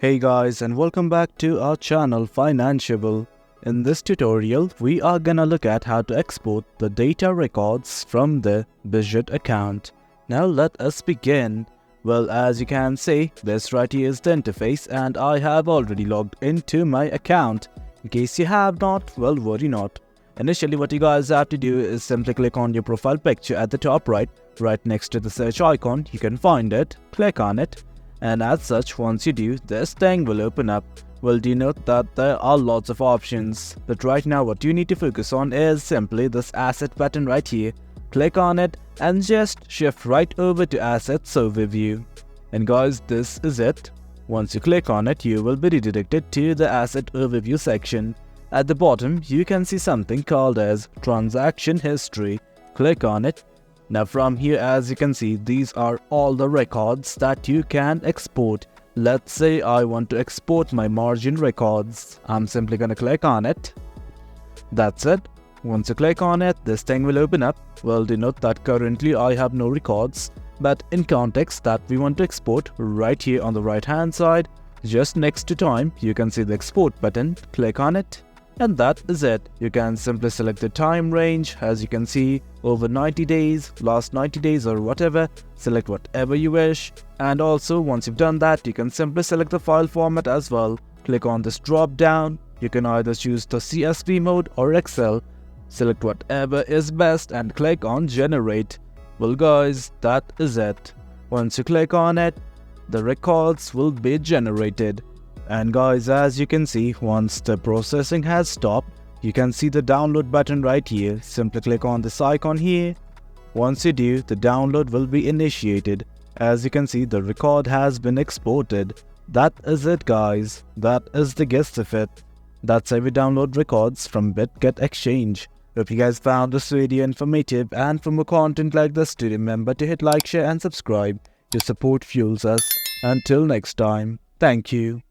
Hey guys, and welcome back to our channel Financeable. In this tutorial, we are gonna look at how to export the data records from the Bitget account. Now let us begin. Well, as you can see, this right here is the interface and I have already logged into my account. In case you have not, well, worry not. Initially, what you guys have to do is simply click on your profile picture at the top right next to the search icon. You can find it, click on it. And as such, once you do, this thing will open up. Well, do note that there are lots of options, but right now what you need to focus on is simply this asset button right here. Click on it and just shift right over to assets overview. And guys, this is it. Once you click on it, you will be redirected to the asset overview section. At the bottom, you can see something called as transaction history. Click on it. Now from here, as you can see, these are all the records that you can export. Let's say I want to export my margin records. I'm simply gonna click on it. That's it. Once you click on it, this thing will open up. Well, denote that currently I have no records, but in context that we want to export, right here on the right hand side, just next to time, you can see the export button. Click on it. And that is it. You can simply select the time range. As you can see, over 90 days, last 90 days or whatever, select whatever you wish. And also, once you've done that, you can simply select the file format as well. Click on this drop down. You can either choose the CSV mode or Excel. Select whatever is best and click on generate. Well guys, that is it. Once you click on it, the records will be generated. And guys, as you can see, once the processing has stopped, you can see the download button right here. Simply click on this icon here. Once you do, the download will be initiated. As you can see, the record has been exported. That is it guys. That is the gist of it. That's how we download records from Bitget Exchange. Hope you guys found this video informative, and for more content like this, do remember to hit like, share and subscribe. Your support fuels us. Until next time, thank you.